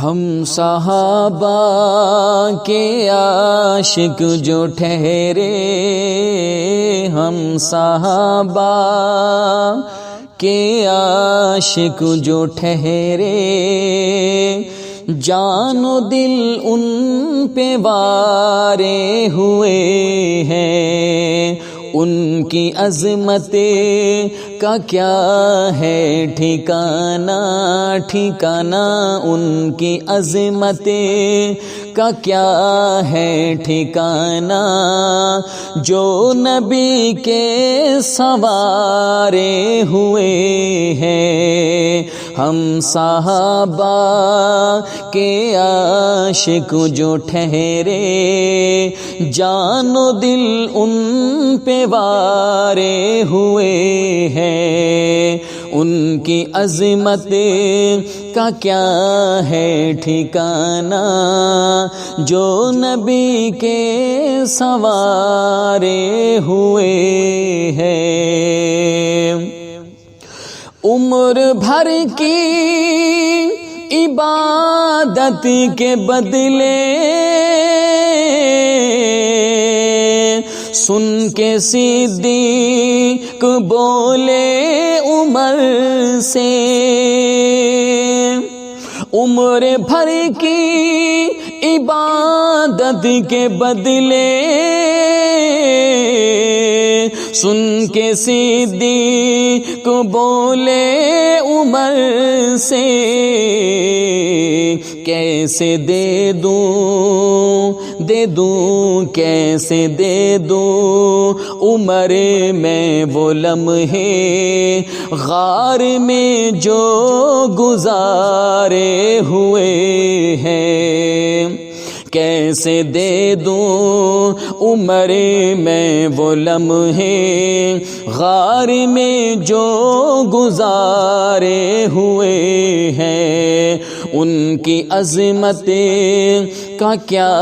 ہم صحابہ کے عاشق جو ٹھہرے، ہم صحابہ کے عاشق جو ٹھہرے، جان و دل ان پہ وارے ہوئے ہیں۔ ان کی عظمت کا کیا ہے ٹھکانہ، ٹھکانہ ان کی عظمت کا کیا ہے ٹھکانہ، جو نبی کے سوارے ہوئے ہیں۔ ہم صحابہ کے عاشق جو ٹھہرے، جان و دل ان پہ وارے ہوئے ہیں۔ ان کی عظمت کا کیا ہے ٹھکانہ، جو نبی کے سوارے ہوئے ہیں۔ عمر بھر کی عبادت کے بدلے سن کے صدیق بولے عمر سے، عمر بھر کی عبادت کے بدلے سن کے صدیق بولے عمر سے، کیسے دے دوں کیسے دے دوں عمر میں وہ لمحے غار میں جو گزارے ہوئے ہیں۔ کیسے دے دوں عمر میں وہ لمحے غار میں جو گزارے ہوئے ہیں۔ ان کی عظمت کا کیا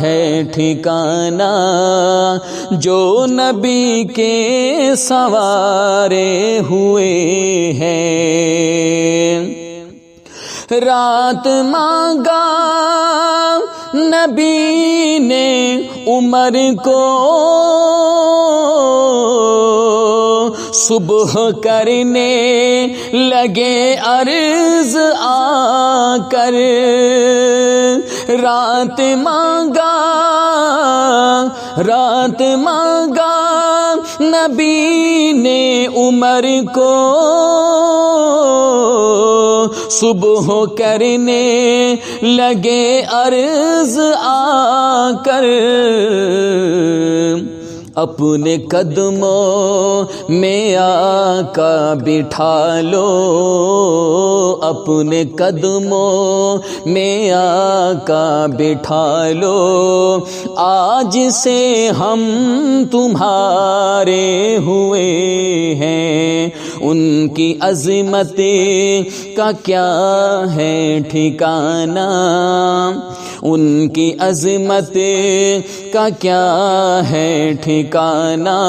ہے ٹھکانہ، جو نبی کے سوارے ہوئے ہیں۔ رات مانگا نبی نے عمر کو، صبح کرنے لگے عرض آ کر، رات مانگا نبی نے عمر کو، صبح کرنے لگے عرض آ کر، اپنے قدموں میں آقا بٹھا لو، اپنے قدموں میں آقا بٹھا لو، آج سے ہم تمہارے ہوئے ہیں۔ ان کی عظمت کا کیا ہے ٹھکانہ، ان کی عظمت کا کیا ہے ٹھکانہ،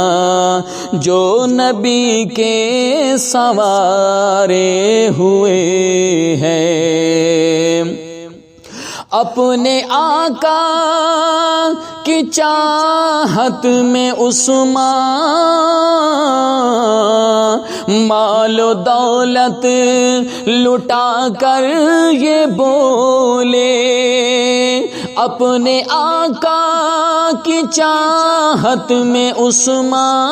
جو نبی کے سوارے ہوئے ہیں۔ اپنے آقا کی چاہت میں عثمان مال و دولت لٹا کر یہ بولے، اپنے آقا کی چاہت میں عثمان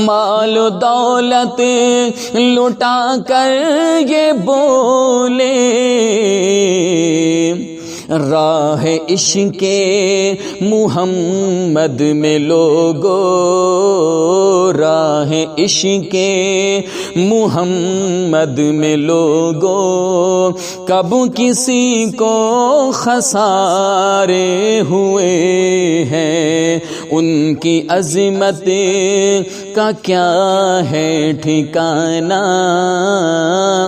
مال و دولت لٹا کر یہ بولے، راہ عشق محمد میں لوگو، راہ عشق محمد میں لوگو، کب کسی کو خسارے ہوئے ہیں۔ ان کی عظمت کا کیا ہے ٹھکانہ،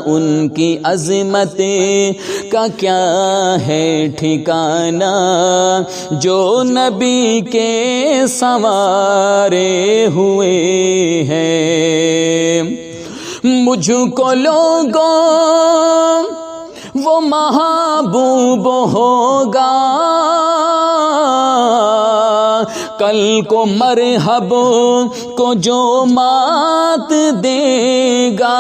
ان کی عظمت کا کیا ہے ٹھکانہ، جو نبی کے سوارے ہوئے ہیں۔ مجھ کو لوگوں وہ محبوب ہوگا، کل کو مرحب کو جو مات دے گا،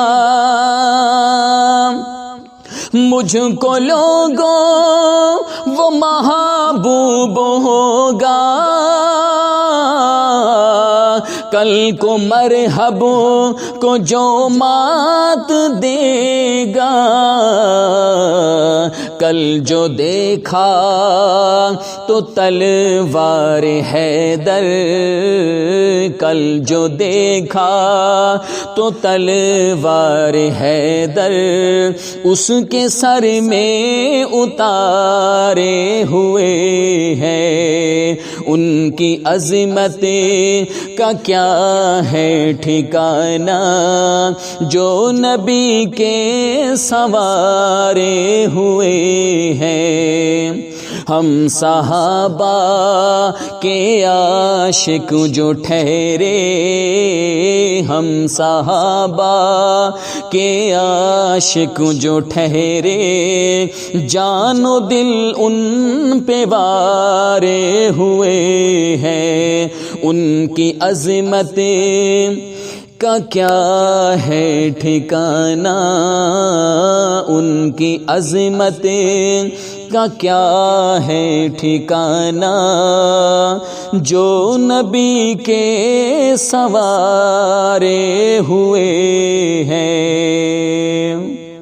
مجھ کو لوگوں وہ محبوب ہوگا، کل کو مرحب کو جو مات دے گا، کل جو دیکھا تو تلوار حیدر، کل جو دیکھا تو تلوار حیدر، اس کے سر میں اتارے ہوئے ہیں، ان کی عظمت کا کیا ہے ٹھکانہ، جو نبی کے سوارے ہوئے ہیں۔ ہم صحابہ کے عاشق جو ٹھہرے، ہم صحابہ کے عاشق جو ٹھہرے، جان و دل ان پہ وارے ہوئے ہیں، ان کی عظمت کا کیا ہے ٹھکانہ، ان کی عظمت کا کیا ہے ٹھکانہ، جو نبی کے سوارے ہوئے ہیں۔